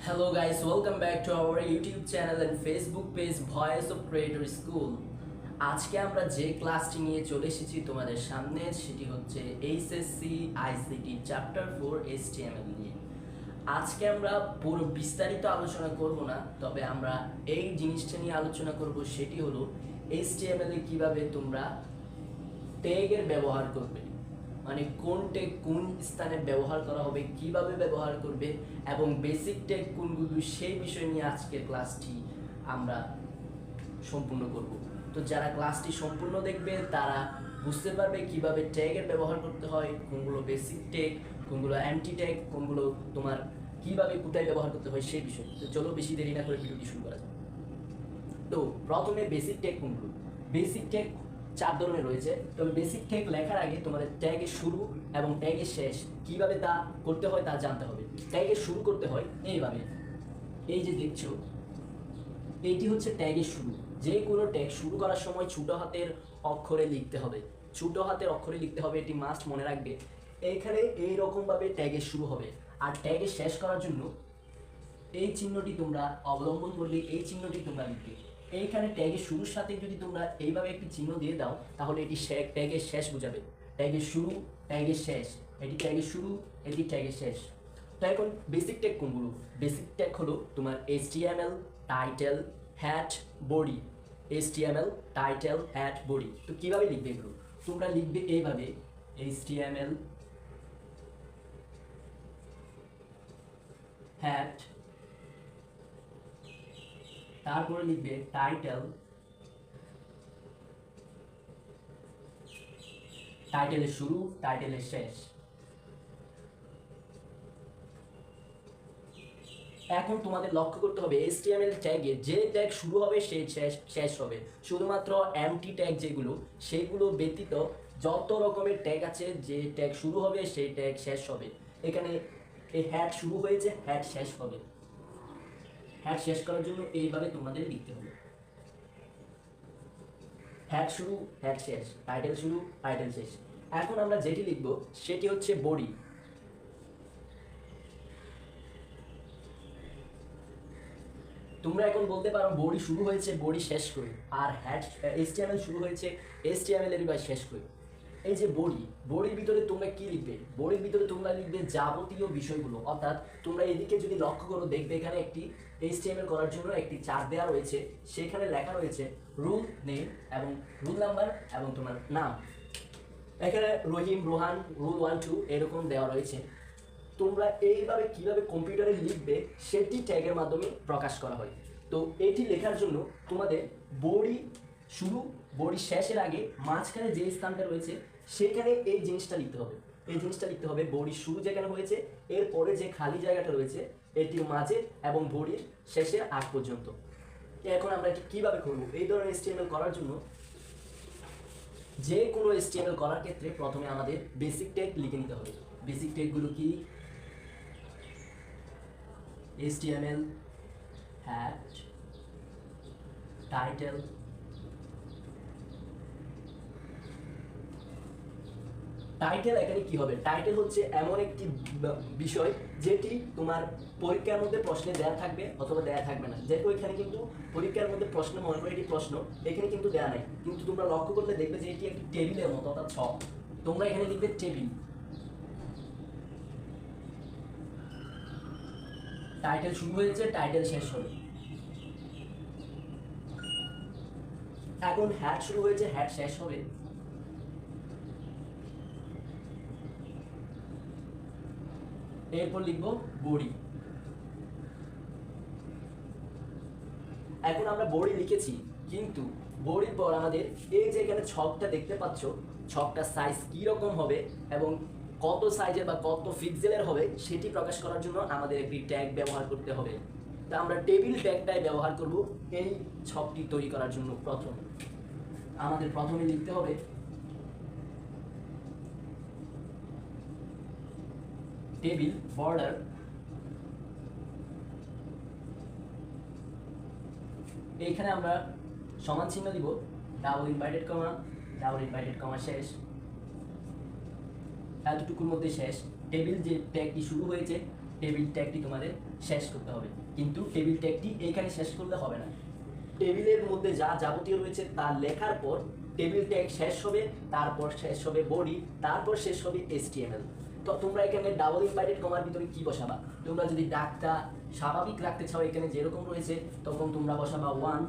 Hello guys, welcome back to our YouTube channel and Facebook page Voice of Creator School. আজকে আমরা যে ক্লাসটি নিয়ে চলে এসেছি তোমাদের সামনে সেটি হচ্ছে এইচএসসি আইসিটি চ্যাপ্টার 4 HTML নিয়ে। আজকে আমরা পুরো বিস্তারিত আলোচনা করব না, তবে আমরা এই জিনিসটা নিয়ে আলোচনা করব, সেটি হলো HTML এ কিভাবে তোমরা ট্যাগের ব্যবহার করবে, মানে কোন ট্যাগ কোন স্থানে ব্যবহার করা হবে, কিভাবে ব্যবহার করবে এবং বেসিক ট্যাগ কোনগুলো, সেই বিষয় নিয়ে আজকের ক্লাসটি আমরা সম্পূর্ণ করব। তো যারা ক্লাসটি সম্পূর্ণ দেখবে তারা বুঝতে পারবে কিভাবে ট্যাগের ব্যবহার করতে হয়, কোনগুলো বেসিক ট্যাগ, কোনগুলো অ্যান্টি ট্যাগ, কোনগুলো তোমার কিভাবে কোথায় ব্যবহার করতে হয় সেই বিষয়। তো চলো বেশি দেরি না করে ভিডিওটি শুরু করা যায়। তো প্রথমে বেসিক ট্যাগ কোনগুলো? বেসিক ট্যাগ 4 ধরনের রয়েছে, তবে বেসিক ট্যাগ লেখার আগে তোমাদের ট্যাগের শুরু এবং ট্যাগের শেষ কিভাবে তা করতে হয় তা জানতে হবে। ট্যাগের শুরু করতে হয় এইভাবে, এই যে দেখছো এইটি হচ্ছে ট্যাগের শুরু। যে কোনো ট্যাগ শুরু করার সময় ছোট হাতের অক্ষরে লিখতে হবে, ছোট হাতের অক্ষরে লিখতে হবে, এটি মাস্ট মনে রাখবে। এইখানে এইরকমভাবে ট্যাগের শুরু হবে। আর ট্যাগের শেষ করার জন্য এই চিহ্নটি তোমরা অবলম্বন করলে এই চিহ্নটি তোমরা লিখবে। এইখানে ট্যাগের শুরুর সাথে যদি তোমরা এইভাবে একটি চিহ্ন দিয়ে দাও তাহলে এটি ট্যাগের শেষ বোঝাবে। ট্যাগের শুরু, ট্যাগের শেষ, এটি ট্যাগের শুরু, এটি ট্যাগের শেষ। তো এখন বেসিক ট্যাগ কোনগুলো? বেসিক ট্যাগ হলো তোমার HTML, title, had, body. HTML, title, had, body. তো কীভাবে লিখবে এগুলো? তোমরা লিখবে এইভাবে, HTML, হ্যাড, তারপরে লিখবে টাইটেল, টাইটেলের শুরু, টাইটেলের শেষ। এখন তোমাদের লক্ষ্য করতে হবে HTML ট্যাগে যে ট্যাগ শুরু হবে সেই শেষ হবে। শুধুমাত্র এমটি ট্যাগ যেগুলো, সেগুলো ব্যতীত যত রকমের ট্যাগ আছে, যে ট্যাগ শুরু হবে সেই ট্যাগ শেষ হবে। এখানে এই হ্যাড শুরু হয়েছে, হ্যাড শেষ হবে। হ্যাড শেষ করার জন্য এইভাবে তোমাদের লিখতে হবে, হ্যাড শুরু, হ্যাড শেষ, টাইটেল শুরু, টাইটেল শেষ। এখন আমরা যেটি লিখব সেটি হচ্ছে বডি। তোমরা এখন বলতে পারো বডি শুরু হয়েছে, বডি শেষ করি, আর হ্যাড HTML শুরু হয়েছে, HTML এর শেষ করি। এই যে বডি, বডির ভিতরে তোমরা কি লিখবে? বডির ভিতরে তোমরা লিখবে যাবতীয় বিষয়গুলো। অর্থাৎ তোমরা এদিকে যদি লক্ষ্য করো দেখবে এখানে একটি HTML করার জন্য একটি চার্ট দেওয়া রয়েছে, সেখানে লেখা রয়েছে রুল নেম এবং রুল নাম্বার এবং তোমার নাম। এখানে রহিম, রোহান, রুল 1 2 এরকম দেওয়া রয়েছে। তোমরা এইভাবে কিভাবে কম্পিউটারে লিখবে সেটি ট্যাগের মাধ্যমে প্রকাশ করা হয়। তো এটি লেখার জন্য তোমাদের বডি শুরু, বডি শেষের আগে মাঝখানে যে স্থানটা রয়েছে সেখানে এই জিনিসটা লিখতে হবে। এই জিনিসটা লিখতে হবে বডির শুরু যেখানে হয়েছে এরপরে যে খালি জায়গাটা রয়েছে এটির মাঝে এবং বডির শেষের আগ পর্যন্ত। এখন আমরা এটি কীভাবে করবো? এই ধরনের HTML করার জন্য যে কোনো HTML করার ক্ষেত্রে প্রথমে আমাদের বেসিক ট্যাগ লিখে নিতে হবে। বেসিক ট্যাগগুলো কি? HTML, had, title, title. এখানে কি হবে? টাইটেল হচ্ছে এমন একটি বিষয় যেটি তোমার পরীক্ষার মধ্যে প্রশ্নে দেয়া থাকবে অথবা দেয়া থাকবে না। যেহেতু এখানে কিন্তু পরীক্ষার মধ্যে প্রশ্ন, মনে করে এটি প্রশ্ন, এখানে কিন্তু দেয়া নাই, কিন্তু তোমরা লক্ষ্য করলে দেখবে যে এটি একটি টেবিলের মতো, অর্থাৎ ছক। তোমরা এখানে লিখবে টেবিল। টাইটেল শুরু হয়েছে, টাইটেল শেষ হবে। এখন হ্যাড শুরু হয়েছে, হ্যাড শেষ হবে। এরপর লিখবো বডি। এখন আমরা বডি লিখেছি, কিন্তু বডির পর আমাদের এই যে এখানে ছকটা দেখতে পাচ্ছ, ছকটা সাইজ কি রকম হবে এবং কত সাইজের বা কত পিক্সেলের হবে সেটি প্রকাশ করার জন্য আমাদের একটি ট্যাগ ব্যবহার করতে হবে। তা আমরা টেবিল ট্যাগটাই ব্যবহার করব এই ছকটি তৈরি করার জন্য। আমাদের প্রথমে লিখতে হবে টেবিল বর্ডার, এইখানে আমরা সমান চিহ্ন দিব, double inverted comma, double inverted comma শেষ। এতটুকুর মধ্যে শেষ। টেবিল যে ট্যাগটি শুরু হয়েছে টেবিল ট্যাগটি তোমাদের শেষ করতে হবে, কিন্তু টেবিল ট্যাগটি এইখানে শেষ করলে হবে না। টেবিলের মধ্যে যা যাবতীয় রয়েছে তা লেখার পর টেবিল ট্যাগ শেষ হবে, তারপর শেষ হবে বডি, তারপর শেষ হবে HTML। তো তোমরা এখানে ডাবল ইনভার্টেড কমার ভিতরে কি বসাবা? তোমরা যদি ডাকটা স্বাভাবিক রাখতে চাও এখানে যেরকম রয়েছে তখন তোমরা বসাবা 1।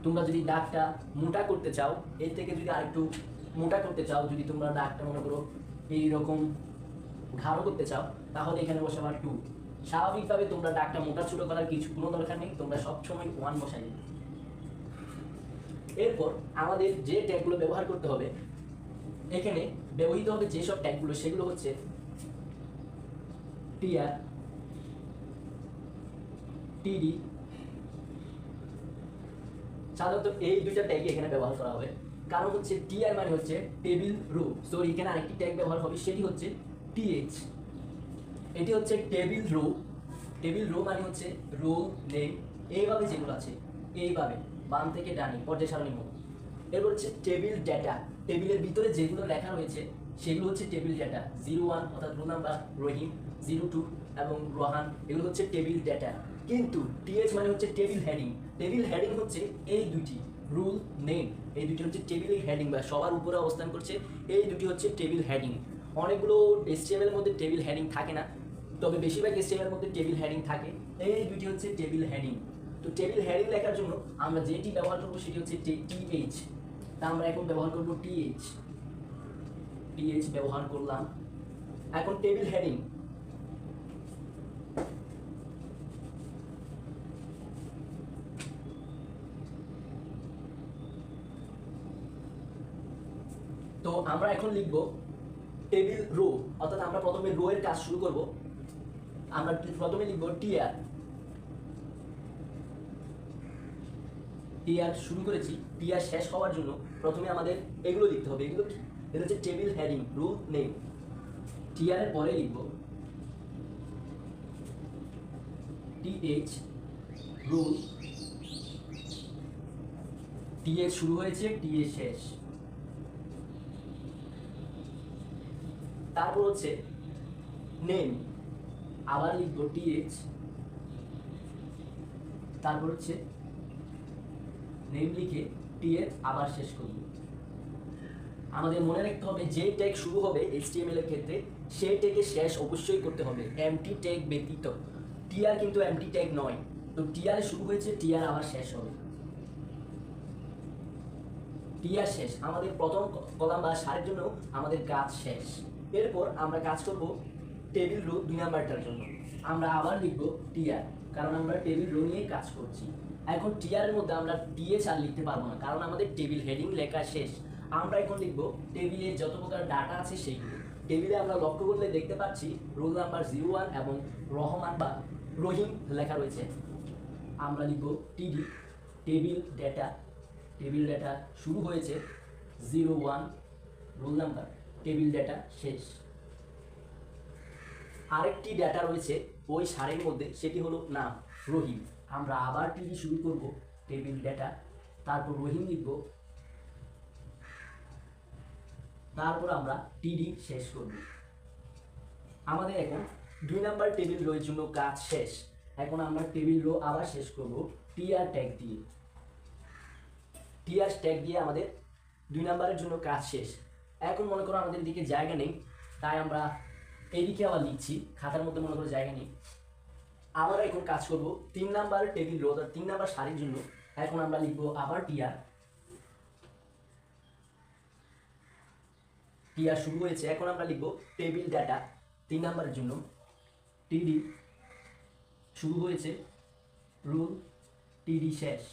তোমরা যদি ডাকটা মোটা করতে চাও, এর থেকে যদি আরেকটু মোটা করতে চাও, যদি তোমরা ডাকটা মনে করো এইরকম ঘাড়ো করতে চাও, তাহলে এখানে বসাবা 2। স্বাভাবিকভাবে তোমরা ডাকটা মোটা ছোটো করার কিছু কোনো দরকার নেই, তোমরা সবসময় 1 বসাই দেবে। এরপর আমাদের যে ট্যাগগুলো ব্যবহার করতে হবে, এখানে ব্যবহৃত হবে যেসব ট্যাগগুলো সেগুলো হচ্ছে টিআর, টিডি। সাধারণত এই দুইটা ট্যাগই এখানে ব্যবহার করা হবে, কারণ হচ্ছে টিআর মানে হচ্ছে টেবিল রো, সো এখানে আরেকটি ট্যাগ ব্যবহার হবে সেটি হচ্ছে টিএইচ। এটি হচ্ছে টেবিল রো। টেবিল রো মানে হচ্ছে রোল নেম, এইভাবে যেগুলো আছে এইভাবে বাম থেকে ডানি পর্যায় সারণী মতো। এরপর হচ্ছে টেবিল ডেটা, টেবিলের ভিতরে যেগুলো লেখা রয়েছে সেগুলো হচ্ছে টেবিল ডেটা। 01 অর্থাৎ রোল নাম্বার রহিম, 02 এবং রোহান, এগুলো হচ্ছে টেবিল ডেটা। কিন্তু টিএইচ মানে হচ্ছে টেবিল হেডিং। টেবিল হেডিং হচ্ছে এই দুটি, রুল নেম, এই দুটি হচ্ছে টেবিল হেডিং বা সবার উপরে অবস্থান করছে, এই দুটি হচ্ছে টেবিল হেডিং। অনেকগুলো HTML এর মধ্যে টেবিল হেডিং থাকে না, তবে বেশিরভাগ HTML এর মধ্যে টেবিল হেডিং থাকে। এই দুটি হচ্ছে টেবিল হেডিং। তো টেবিল হেডিং লেখার জন্য আমরা যেটি ব্যবহার করব সেটি হচ্ছে টিএইচ। তা আমরা এখন ব্যবহার করব টিএইচ। টিএইচ ব্যবহার করলাম। এখন টেবিল হেডিং, তো আমরা এখন লিখব টেবিল রো, অর্থাৎ আমরা প্রথমে রো এর কাজ শুরু করব। আমরা প্রথমে লিখব টিআর। টিআর শুরু করেছি, টিআর শেষ হওয়ার জন্য প্রথমে আমাদের এগুলো লিখতে হবে। এগুলো কি? এটা হচ্ছে table heading, roll name. TR এর পরে লিখব টিএইচ, রুল। টিএইচ শুরু হয়েছে, টিএইচ শেষ। তারপর হচ্ছে নেম, আবার লিখব টিএইচ, তারপর হচ্ছে নেম লিখে টিএইচ আবার শেষ করব। আমাদের মনে রাখতে হবে যে ট্যাগ শুরু হবে HTML এর ক্ষেত্রে সেই ট্যাগে শেষ অবশ্যই করতে হবে, এমটি ট্যাগ ব্যতীত। টিআর কিন্তু এমটি ট্যাগ নয়, তো টিআর শুরু হয়েছে, টিআর আবার শেষ হবে। টিআর শেষ, আমাদের প্রথম কলাম বা সারের জন্য আমাদের কাজ শেষ। এরপর আমরা কাজ করব টেবিল রো 2 নাম্বারটার জন্য। আমরা আবার লিখব টিআর, কারণ আমরা টেবিল রো নিয়ে কাজ করছি। এখন টিআর এর মধ্যে আমরা টিএইচ আর লিখতে পারবো না, কারণ আমাদের টেবিল হেডিং লেখা শেষ। আমরা এখন লিখব টেবিলে যত প্রকার ডাটা আছে সেইগুলো। টেবিলে আমরা লক্ষ্য করলে দেখতে পাচ্ছি রোল নাম্বার 01 এবং রহমান বা রহিম লেখা রয়েছে। আমরা লিখব টিডি, টেবিল ডেটা। টেবিল ডেটা শুরু হয়েছে 01, রোল নাম্বার, টেবিল ডেটা শেষ। আরেকটি ডেটা রয়েছে ওই সারের মধ্যে, সেটি হলো নাম রহিম। আমরা আবার টিডি শুরু করব, টেবিল ডেটা, তারপর রহিম লিখব, তারপর আমরা টিডি শেষ করব। আমাদের এখন 2 নাম্বার টেবিল রোয়ের জন্য কাজ শেষ। এখন আমরা টেবিল রো আবার শেষ করব টিআর ট্যাগ দিয়ে। টিআর ট্যাগ দিয়ে আমাদের 2 নাম্বারের জন্য কাজ শেষ। এখন মনে করো আমাদের দিকে জায়গা নেই, তাই আমরা এইদিকে আবার লিখছি, খাতার মধ্যে মনে করো জায়গা নেই। আবার এখন কাজ করব 3 নাম্বার টেবিল রো, 3 নাম্বার সারির জন্য। এখন আমরা লিখব আবার টিআর। টিআর শুরু হয়েছে, এখন আমরা লিখব টেবিল ডাটা 3 নাম্বারের জন্য। টিডি শুরু হয়েছে, রুল, টিডি শেষ।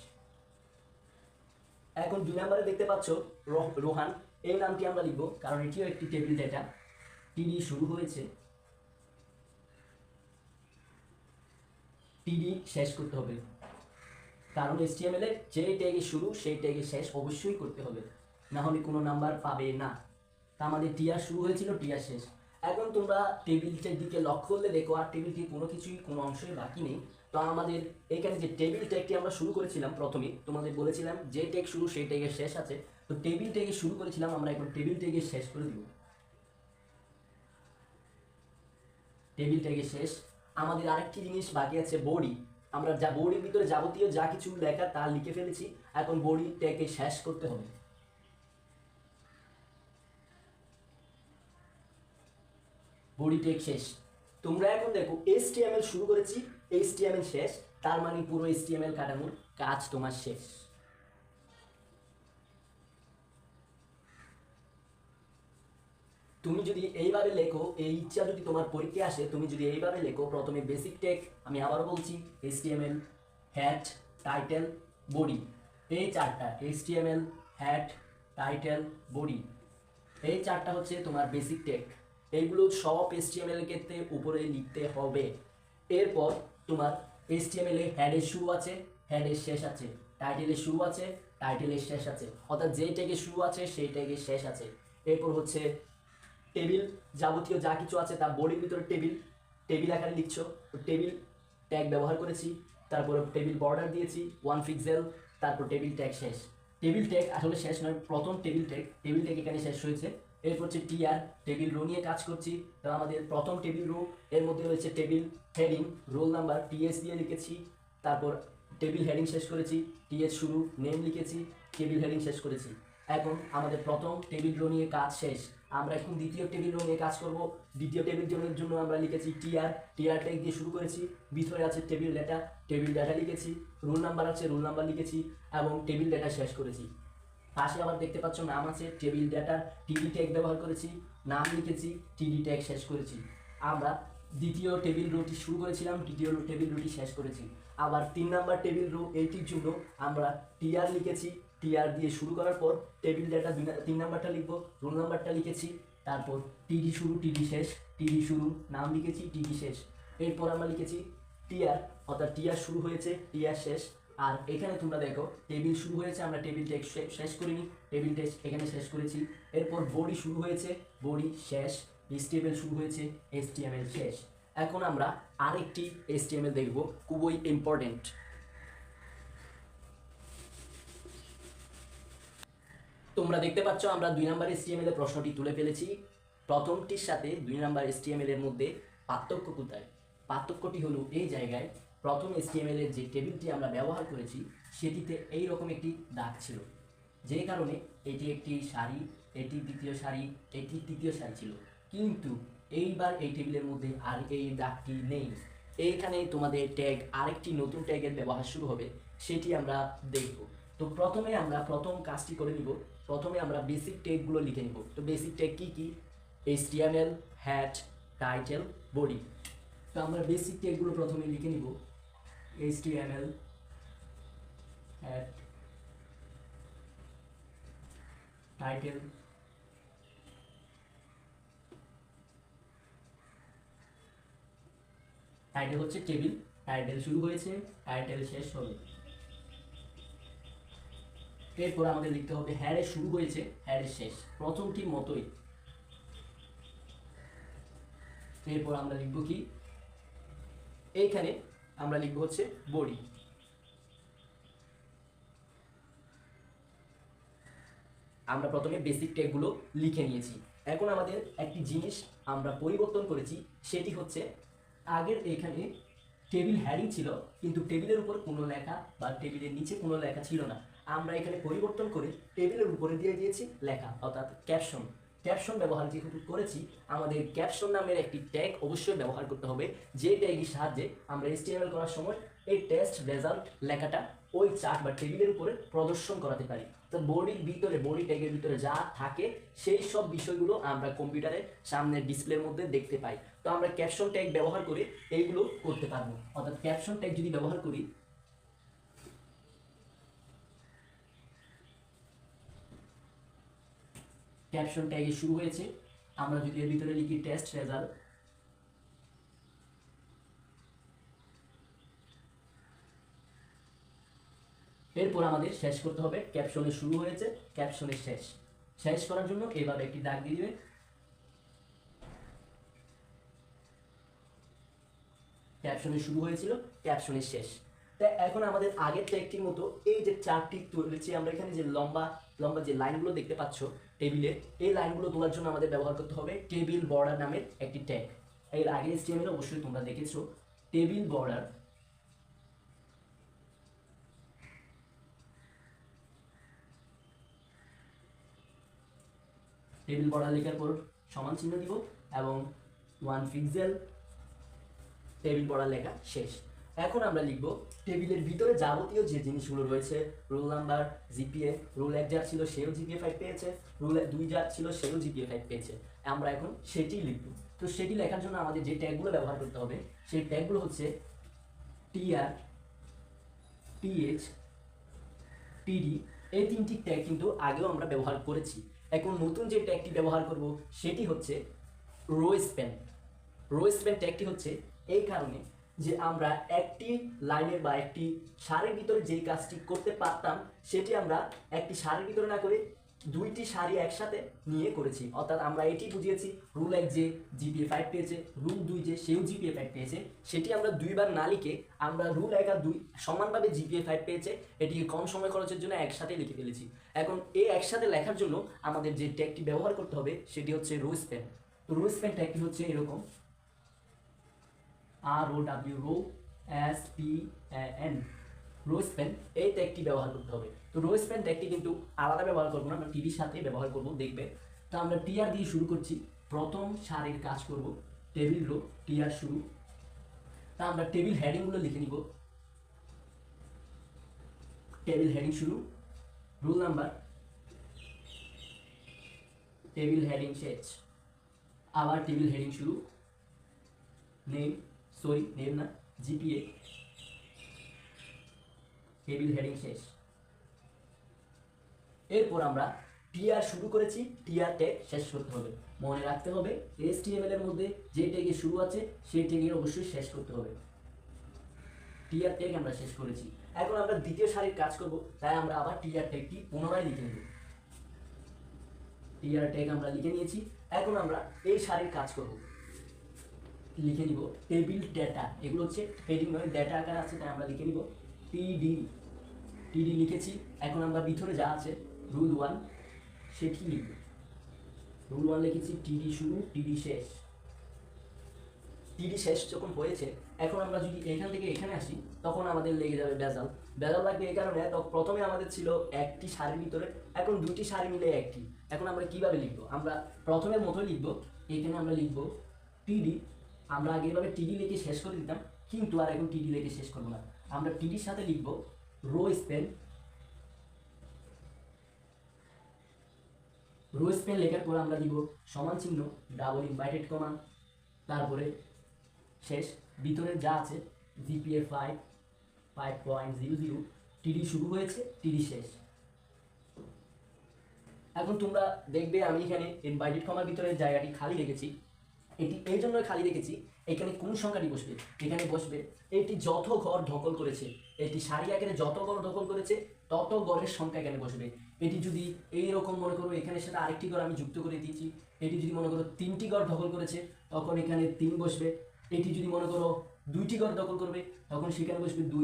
এখন 2 নাম্বারে দেখতে পাচ্ছ রোহান, এই নামটি আমরা লিখব কারণ এটিও একটি টেবিল ডেটা। টিডি শুরু হয়েছে, টিডি শেষ করতে হবে, কারণ HTML এর যে ট্যাগে শুরু সেই ট্যাগে শেষ অবশ্যই করতে হবে, না হলে কোনো নাম্বার পাবে না। তা আমাদের টিআর শুরু হয়েছিল, টিআর শেষ। এখন তোমরা টেবিলটার দিকে লক্ষ্য করলে দেখো আর টেবিলটি কোনো অংশই বাকি নেই। তো আমাদের এখানে যে টেবিল ট্যাগটি আমরা শুরু করেছিলাম প্রথমে, তোমাদের বলেছিলাম যে ট্যাগ শুরু সেই ট্যাগের শেষ আছে। তো টেবিল ট্যাগে শুরু করেছিলাম, আমরা এখন টেবিল ট্যাগে শেষ করে দিব। টেবিল ট্যাগে শেষ। আমাদের আরেকটি জিনিস বাকি আছে, বডি। আমরা যা বডির ভিতরে যাবতীয় যা কিছু লেখা তা লিখে ফেলেছি, এখন বডিটাকে শেষ করতে হবে। বডি টেক শেষ। তোমরা এখন দেখো HTML শুরু করেছি, HTML শেষ, তার মানে পুরো HTML কাটানোর কাজ তোমার শেষ। তুমি যদি এইভাবে লেখো, এই ইচ্ছা যদি তোমার পরীক্ষায় আসে, তুমি যদি এইভাবে লেখো, প্রথমে বেসিক টেক, আমি আবারও বলছি, HTML, হেড, টাইটেল, বডি, এই চারটা, HTML, হেড, টাইটেল, বডি, এই চারটা হচ্ছে তোমার বেসিক টেক। এইগুলো সব HTML এর ক্ষেত্রে উপরে লিখতে হবে। এরপর তোমার HTML এ হেডের শুরু আছে, হেডের শেষ আছে, টাইটেলের শুরু আছে, টাইটেলের শেষ আছে, অর্থাৎ যেই ট্যাগে শুরু আছে সেই ট্যাগে শেষ আছে। এরপর হচ্ছে টেবিল, যাবতীয় যা কিছু আছে তা বডির ভিতরে টেবিল আকারে লিখছো, টেবিল ট্যাগ ব্যবহার করেছি, তারপরে টেবিল বর্ডার দিয়েছি 1 পিক্সেল, তারপর টেবিল ট্যাগ শেষ। টেবিল ট্যাগ আসলে শেষ নয়, প্রথম টেবিল ট্যাগ এখানে শেষ হয়েছে। এরপর হচ্ছে টিআর, টেবিল রো নিয়ে কাজ করছি, তো আমাদের প্রথম টেবিল রো, এর মধ্যে রয়েছে table heading, roll number TS দিয়ে লিখেছি, তারপর টেবিল হেডিং শেষ করেছি, টিএস শুরু, নেম লিখেছি, টেবিল হেডিং শেষ করেছি। এখন আমাদের প্রথম টেবিল রো নিয়ে কাজ শেষ। আমরা এখন দ্বিতীয় টেবিল রো নিয়ে কাজ করব। দ্বিতীয় টেবিল রোর জন্য আমরা লিখেছি টিআর ট্যাগ দিয়ে শুরু করেছি, ভিতরে আছে টেবিল ডাটা লিখেছি, রোল নাম্বার আছে, রোল নাম্বার লিখেছি এবং টেবিল ডাটা শেষ করেছি। পাশে আবার দেখতে পাচ্ছ নাম আছে, টেবিল ডাটার টিডি ট্যাগ ব্যবহার করেছি, নাম লিখেছি, টিডি ট্যাগ শেষ করেছি। আমরা দ্বিতীয় টেবিল রোটি শুরু করেছিলাম, তৃতীয় টেবিল রোটি শেষ করেছি। আবার 3 নাম্বার টেবিল রো, এইটির জন্য আমরা টিআর লিখেছি, টিআর দিয়ে শুরু করার পর টেবিল ডাটা 3 নাম্বারটা লিখবো, রোল নাম্বারটা লিখেছি, তারপর টিডি শুরু, টিডি শেষ, টিডি শুরু, নাম লিখেছি, টিডি শেষ। এরপর আমরা লিখেছি টিআর, অর্থাৎ টিআর শুরু হয়েছে, টিআর শেষ। আর এখানে তোমরা দেখো টেবিল শুরু হয়েছে, আমরা টেবিল টেক্সট শেষ করিনি, টেবিল টেক্সট এখানে শেষ করেছি। এরপর বডি শুরু হয়েছে, বডি শেষ, HTML শুরু হয়েছে, HTML শেষ। এখন আমরা আরেকটি HTML দেখব, খুবই ইম্পর্টেন্ট। তোমরা দেখতে পাচ্ছ আমরা 2 নাম্বার HTML এর প্রশ্নটি তুলে ফেলেছি। প্রথমটির সাথে 2 নাম্বার HTML এর মধ্যে পার্থক্য কোথায়? পার্থক্যটি হলো এই জায়গায়, প্রথম HTML এর যে টেবিলটি আমরা ব্যবহার করেছি সেটিতে এই রকম একটি দাগ ছিল, যে কারণে এটি একটি সারি, এটি দ্বিতীয় সারি, এটি তৃতীয় সারি ছিল। কিন্তু এইবার এই টেবিলের মধ্যে আর এই দাগটি নেই। এইখানে তোমাদের ট্যাগ, আরেকটি নতুন ট্যাগের ব্যবহার শুরু হবে, সেটি আমরা দেখব। তো প্রথমে আমরা প্রথম কাজটি করে নিব, প্রথমে আমরা বেসিক ট্যাগগুলো লিখে নিব। তো বেসিক ট্যাগ কি কি? HTML, head, title, body. তো আমরা বেসিক ট্যাগগুলো প্রথমে লিখে নিব, HTML, হেড, টাইটেল, টাইটেল হচ্ছে টেবিল, টাইটেল শুরু হয়েছে, টাইটেল শেষ হবে। এরপর আমাদের লিখতে হবে হ্যারে শুরু হয়েছে, হ্যারে শেষ, প্রথমটির মতোই। এরপর আমরা লিখব কি, এইখানে আমরা লিখব হচ্ছে বডি। আমরা প্রথমে বেসিক ট্যাগগুলো লিখে নিয়েছি। এখন আমাদের একটি জিনিস আমরা পরিবর্তন করেছি, সেটি হচ্ছে আগের এখানে টেবিল হেডিং ছিল, কিন্তু টেবিলের উপর কোনো লেখা বা টেবিলের নিচে কোনো লেখা ছিল না। আমরা এখানে পরিবর্তন করে টেবিলের উপরে দিয়ে দিয়েছি লেখা, অর্থাৎ ক্যাপশন। ক্যাপশন ব্যবহার যেহেতু করেছি, আমাদের ক্যাপশন নামের একটি ট্যাগ অবশ্যই ব্যবহার করতে হবে, যে ট্যাগের সাহায্যে আমরা HTML করার সময় এই টেস্ট রেজাল্ট লেখাটা ওই চার্ট বা টেবিলের উপরে প্রদর্শন করাতে পারি। তো বডির ভিতরে, বডি ট্যাগের ভিতরে যা থাকে সেই সব বিষয়গুলো আমরা কম্পিউটারের সামনে ডিসপ্লের মধ্যে দেখতে পাই। তো আমরা ক্যাপশন ট্যাগ ব্যবহার করে এইগুলো করতে পারবো। অর্থাৎ ক্যাপশন ট্যাগ যদি ব্যবহার করি, ক্যাপশন ট্যাগে শুরু হয়েছে, আমরা যদি এর ভিতরে লিখি টেস্ট রেজাল্ট, এরপর আমাদের শেষ করতে হবে ক্যাপশনে শুরু হয়েছে, ক্যাপশনের শেষ। শেষ করার জন্য এইভাবে একটি দাগ দিয়ে দিবে, ক্যাপশনে শুরু হয়েছিল, ক্যাপশনের শেষ। তাই এখন আমাদের আগের ট্যাগটির মতো এই যে চারটি তুলেছি আমরা, এখানে যে লম্বা লম্বা যে লাইনগুলো দেখতে পাচ্ছ টেবিলে, এই লাইনগুলো তোলার জন্য আমাদের ব্যবহার করতে হবে টেবিল বর্ডার নামের একটি ট্যাগ। এর আগে HTML অবশ্যই তোমরা দেখেছো। টেবিল বর্ডার লেখার পর সমান চিহ্ন দিব এবং 1 পিক্সেল টেবিল বর্ডার লেখা শেষ। এখন আমরা লিখব টেবিলের ভিতরে যাবতীয় যে জিনিসগুলো রয়েছে, রোল নাম্বার, জিপিএ, রোল 1 যার ছিল সেও জিপিএ 5 পেয়েছে, রোল 2 যার ছিল সেও জিপিএ 5 পেয়েছে। আমরা এখন সেটি লিখব। তো সেটি লেখার জন্য আমাদের যে ট্যাগগুলো ব্যবহার করতে হবে সেই ট্যাগগুলো হচ্ছে টিআর, টিএইচ, টিডি। এই তিনটি ট্যাগ কিন্তু আগেও আমরা ব্যবহার করেছি। এখন নতুন যে ট্যাগটি ব্যবহার করব সেটি হচ্ছে রো স্প্যান। রো স্প্যান ট্যাগটি হচ্ছে এই কারণে যে আমরা একটি লাইনের বা একটি সারির ভিতরে যেই কাজটি করতে পারতাম সেটি আমরা একটি সারির ভিতরে না করে দুইটি সারি একসাথে নিয়ে করেছি। অর্থাৎ আমরা এটি বুঝিয়েছি রুল 1 যে জিপিএ 5 পেয়েছে, রুল 2 যে সেও জিপিএ 5 পেয়েছে, সেটি আমরা দুইবার না লিখে আমরা রুল 1 আর 2 সমানভাবে জিপিএ 5 পেয়েছে এটিকে কম সময় খরচের জন্য একসাথে লিখে ফেলেছি। এখন এই একসাথে লেখার জন্য আমাদের যে ট্যাগটি ব্যবহার করতে হবে সেটি হচ্ছে রো স্প্যান। তো রো স্প্যান ট্যাগটি হচ্ছে এরকম ROW, row SPAN, row span. এই ট্যাগটি ব্যবহার করতে হবে। তো রো স্প্যান ট্যাগটি কিন্তু আলাদা ব্যবহার করবো না, আমরা টিভির সাথে ব্যবহার করব, দেখবে। তো আমরা টিআর দিয়ে শুরু করছি, প্রথম সারির কাজ করব, টেবিল রো, টিআর শুরু। তা আমরা টেবিল হেডিংগুলো লিখে নিব। টেবিল হেডিং শুরু, রুল নাম্বার, টেবিল হেডিং শেষ, আবার টেবিল হেডিং শুরু, নেম না, জিপিএ, টেবিল হেডিং শেষ। এরপর আমরা টিআর শুরু করেছি, টিআর ট্যাগ শেষ করতে হবে। মনে রাখতে হবে HTML এর মধ্যে যে ট্যাগে শুরু আছে সেই ট্যাগে অবশ্যই শেষ করতে হবে। টিআর ট্যাগ আমরা শেষ করেছি। এখন আমরা দ্বিতীয় সারির কাজ করব, তাই আমরা আবার টিআর ট্যাগটি পুনরায় লিখে নেব। টিআর ট্যাগ আমরা লিখে নিয়েছি। এখন আমরা এই সারির কাজ করব, লিখে নিব টেবিল ডেটা। এগুলো হচ্ছে হেডিং নয়, ডেটা আকার আছে, তাই আমরা লিখে নিব টিডি লিখেছি। এখন আমরা ভিতরে যা আছে রুল 1 সেটি লিখব। রুল 1 লিখেছি, টিডি শুরু, টিডি শেষ। টিডি শেষ যখন হয়েছে, এখন আমরা যদি এখান থেকে এখানে আসি তখন আমাদের লেগে যাবে বেজাল। বেজাল লাগবে এই কারণে, তো প্রথমে আমাদের ছিল একটি সারির ভিতরে, এখন দুটি সারি মিলে একটি। এখন আমরা কিভাবে লিখব? আমরা প্রথমের মতো লিখব। এখানে আমরা লিখব টিডি। আমরা আগে এভাবে টিডি লিখে শেষ করে দিতাম, কিন্তু আর এখন টিডি লিখে শেষ করবো না। আমরা টিডির সাথে লিখব রো স্পেন। রো স্পেন লেখার পর আমরা দিব সমান চিহ্ন, ডাবল ইনভার্টেড কমা, তারপরে শেষ। ভিতরে যা আছে জিপিএ 5.00, টিডি শুরু হয়েছে, টিডি শেষ। এখন তোমরা দেখবে আমি এখানে ইনভার্টেড কমার ভিতরে জায়গাটি খালি রেখেছি। এটি এই জন্য খালি রেখেছি, এখানে কোন সংখ্যাটি বসবে? এখানে বসবে এটি যত ঘর দখল করেছে, এটি সারি আকারে যত ঘর দখল করেছে তত ঘরের সংখ্যা এখানে বসবে। এটি যদি এইরকম মনে করো, এখানে সেটা আরেকটি ঘর আমি যুক্ত করে দিয়েছি। এটি যদি মনে করো 3টি ঘর দখল করেছে তখন এখানে 3 বসবে। এটি যদি মনে করো 2টি ঘর দখল করবে তখন সেখানে বসবে 2।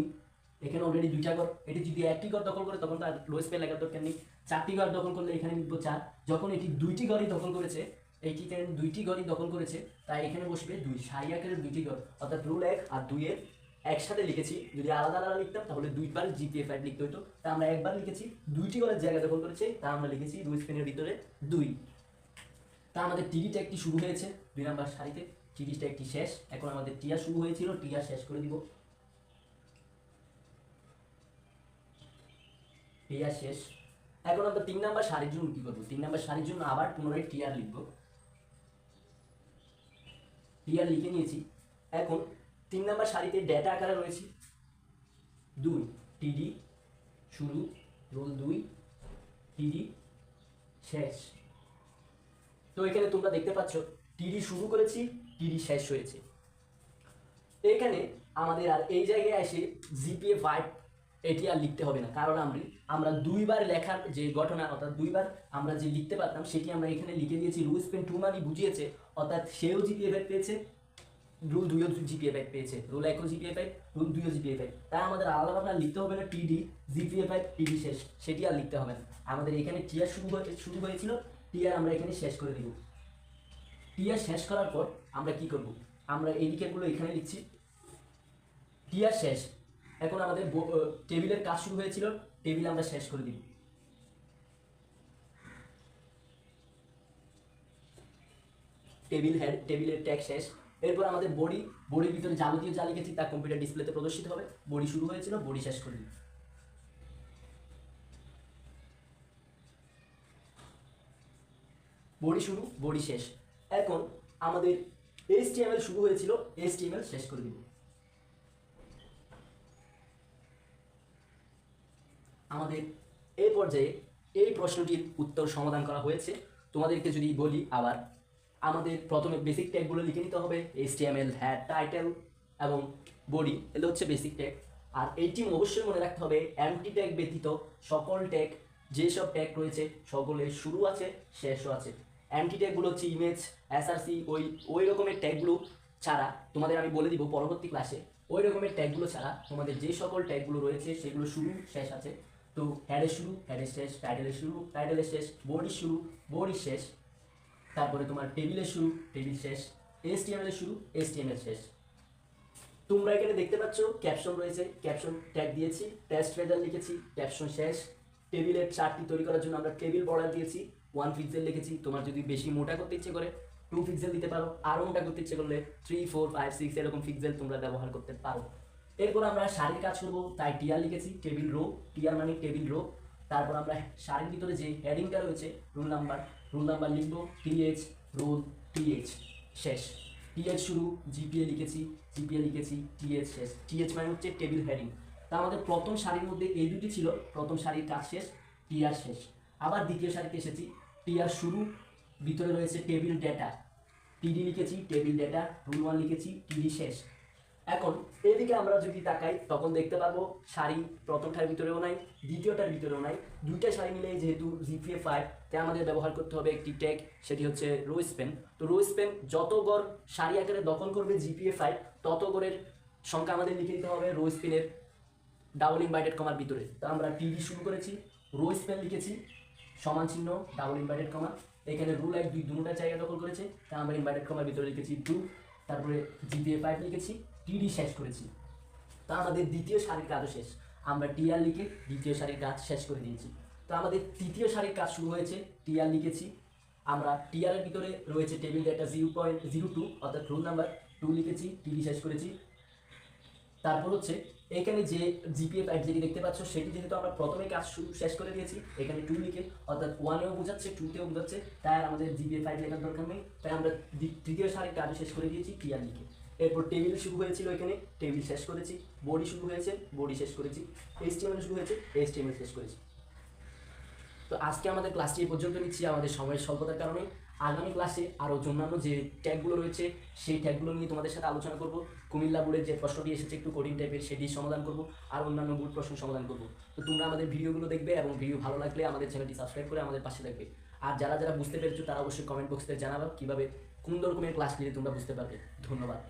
এখানে অলরেডি 2টা ঘর। এটি যদি 1টি ঘর দখল করে তখন তার লো স্পেন লেখার দরকার নেই। 4টি ঘর দখল করলে এখানে লিখবো 4। যখন এটি 2টি ঘরই দখল করেছে, এইটি কেন 2টি ঘরই দখল করেছে, তাই এখানে বসবে 2। সারি আকারের 2টি ঘর, অর্থাৎ রুল 1 আর 2 এর একসাথে লিখেছি। যদি আলাদা আলাদা লিখতাম তাহলে 2বার জিপিএ 5 লিখতে হতো। তা আমরা একবার লিখেছি, 2টি ঘরের জায়গা দখল করেছে, তা আমরা লিখেছি রো স্পেনের ভিতরে 2। তা আমাদের টিডি ট্যাগটি শুরু হয়েছে 2 নাম্বার সারিতে, টিডি ট্যাগটি শেষ। এখন আমাদের টিআর শুরু হয়েছিল, টিআর শেষ করে দিব। টিআর শেষ। এখন আমরা 3 নাম্বার সারির জন্য কি করবো? 3 নাম্বার সারির জন্য আবার পুনরায় টিআর লিখব। টিআর লিখে নিয়েছি। এখন 3 নাম্বার সারিতে ডেটা আকারে রয়েছে 2, টিডি শুরু, রোল 2, টিডি শেষ। তো এখানে তোমরা দেখতে পাচ্ছ টিডি শুরু করেছি, টিডি শেষ হয়েছে। এখানে আমাদের আর এই জায়গায় এসে জিপিএ 5 এটি আর লিখতে হবে না, কারণ আমরা 2বার লেখার যে ঘটনা, অর্থাৎ 2বার আমরা যে লিখতে পারতাম সেটি আমরা এখানে লিখে দিয়েছি। রুল স্পেন 2 মানে বুঝিয়েছে, অর্থাৎ সেও জিপিএ 5 পেয়েছে, রুল 2ও জিপিএ 5 পেয়েছে, রুল 1ও জিপিএ 5, রুল 2ও জিপিএ 5। তাই আমাদের আলাদাভাবে লিখতে হবে না টিডি জিপিএ 5 টিডি শেষ, সেটি আর লিখতে হবে না। আমাদের এখানে টিআর শুরু হয়েছিল, টিআর আমরা এখানে শেষ করে দিব। টিআর শেষ করার পর আমরা কি করব? আমরা এই দিকেরগুলো এখানে লিখছি, টিয়ার শেষ। এখন আমাদের টেবিলের কাজ শুরু হয়েছিল, টেবিল আমরা শেষ করে দিব। টেবিল হেড, টেবিলের ট্যাগ শেষ। এরপর আমাদের বডির ভিতরে যাবতীয় যা লিখেছি তা কম্পিউটার ডিসপ্লেতে প্রদর্শিত হবে। বডি শুরু হয়েছিল, বডি শেষ করে দিব। বডি শুরু, বডি শেষ। এখন আমাদের HTML শুরু হয়েছিল, HTML শেষ করে দিব। আমাদের এই পর্যায়ে এই প্রশ্নটির উত্তর সমাধান করা হয়েছে। তোমাদেরকে যদি বলি আবার, আমাদের প্রথমে বেসিক ট্যাগগুলো লিখে নিতে হবে। HTML, হেড, টাইটেল এবং বডি, এগুলো হচ্ছে বেসিক ট্যাগ। আর এইটি অবশ্যই মনে রাখতে হবে, এমটি ট্যাগ ব্যতীত সকল ট্যাগ, যেসব ট্যাগ রয়েছে সকলের শুরু আছে, শেষও আছে। এমটি ট্যাগগুলো হচ্ছে ইমেজ, এসআরসি, ওই রকমের ট্যাগগুলো ছাড়া, তোমাদের আমি বলে দিব পরবর্তী ক্লাসে, ওই রকমের ট্যাগগুলো ছাড়া তোমাদের যে সকল ট্যাগগুলো রয়েছে সেগুলো শুরু শেষ আছে। তো হেডের শুরু, হেডের শেষ, টাইটেলের শুরু, টাইটেলের শেষ, বডির শুরু, বডির শেষ। তারপরে তোমার টেবিলের শুরু, টেবিল শেষ, HTML এর শুরু, HTML শেষ। তোমরা এখানে দেখতে পাচ্ছ ক্যাপশন রয়েছে, ক্যাপশন ট্যাগ দিয়েছি, টেস্ট রেজাল্ট লিখেছি, ক্যাপশন শেষ। টেবিলের চার্টটি তৈরি করার জন্য আমরা টেবিল বর্ডার দিয়েছি, 1 পিক্সেল লিখেছি। তোমার যদি বেশি মোটা করতে ইচ্ছে করে 2 পিক্সেল দিতে পারো, আরও মোটা করতে ইচ্ছে করলে 3, 4, 5, 6 এরকম পিক্সেল তোমরা ব্যবহার করতে পারো। এরপর আমরা সারির কাজ করবো, তাই টিআর লিখেছি, টেবিল রো, টিআর মানে টেবিল রো। তারপর আমরা সারির ভিতরে যে হেডিংটা রয়েছে, রোল নাম্বার লিখবো, TH, রোল, TH শেষ। TH শুরু, GPA লিখেছি, TH শেষ। TH মানে হচ্ছে টেবিল হেডিং। তা আমাদের প্রথম সারির মধ্যে এই দুটি ছিল, প্রথম সারির কাজ শেষ, টিআর শেষ। আবার দ্বিতীয় সারিতে এসেছি, টিআর শুরু, ভিতরে রয়েছে টেবিল ডেটা, টিডি লিখেছি, টেবিল ডেটা, রুল 1 লিখেছি, টিডি শেষ। এখন এদিকে আমরা যদি তাকাই তখন দেখতে পাবো সারি প্রথমটার ভিতরেও নাই, দ্বিতীয়টার ভিতরেও নাই। দুইটা সারি মিলে যেহেতু GPA 5, তাই আমাদের ব্যবহার করতে হবে একটি ট্যাগ, সেটি হচ্ছে রো স্প্যান। তো রো স্প্যান যত গড় সারি আকারে দখল করবে GPA 5, তত গড়ের সংখ্যা আমাদের লিখে দিতে হবে রো স্প্যানের ডাবল ইনভার্টেড কমার ভিতরে। তো আমরা টিডি শুরু করেছি, রো স্প্যান লিখেছি, সমান চিহ্ন, ডাবল ইনভার্টেড কমা। এখানে রুল 1, 2 দুটোটা জায়গা দখল করেছে, তা আমরা ইনভার্টেড কমার ভিতরে লিখেছি 2। তারপরে GPA 5 লিখেছি, টিডি শেষ করেছি। তা আমাদের দ্বিতীয় সারির কাজও শেষ, আমরা টিআর লিখে দ্বিতীয় সারির কাজ শেষ করে দিয়েছি। তো আমাদের তৃতীয় সারির কাজ শুরু হয়েছে, টিআর লিখেছি, আমরা টিআর এর ভিতরে রয়েছে টেবিল ডেটা 0.02 অর্থাৎ রোল নাম্বার 2 লিখেছি, টিডি শেষ করেছি। তারপর হচ্ছে এখানে যে GPA 5 যেটি দেখতে পাচ্ছ, সেটি যেহেতু আমরা প্রথমে কাজ শেষ করে দিয়েছি, এখানে 2 লিখে, অর্থাৎ 1এও বোঝাচ্ছে 2তেও বোঝাচ্ছে, তাই আর আমাদের GPA 5 লেখার দরকার নেই। তাই আমরা তৃতীয় সারির কাজ শেষ করে দিয়েছি টিআর লিখে। এরপর টেবিল শুরু হয়েছিল, এখানে টেবিল শেষ করেছি, বডি শুরু হয়েছে, বডি শেষ করেছি, HTML শুরু হয়েছে, HTML শেষ করেছি। তো আজকে আমাদের ক্লাসটি এই পর্যন্ত নিচ্ছি আমাদের সময়ের স্বল্পতার কারণে। আগামী ক্লাসে আরও অন্যান্য যে ট্যাগগুলো রয়েছে সেই ট্যাগগুলো নিয়ে তোমাদের সাথে আলোচনা করব। কুমিল্লা বোর্ডের যে প্রশ্নটি এসেছে একটু কঠিন টাইপের, সেটি সমাধান করব, আর অন্যান্য বোর্ড প্রশ্ন সমাধান করব। তো তোমরা আমাদের ভিডিওগুলো দেখবে এবং ভিডিও ভালো লাগলে আমাদের চ্যানেলটি সাবস্ক্রাইব করে আমাদের পাশে থাকবে। আর যারা বুঝতে পেরেছো তারা অবশ্যই কমেন্ট বক্সে জানাবে কীভাবে কোন রকমের ক্লাস নিলে তোমরা বুঝতে পারবে। ধন্যবাদ।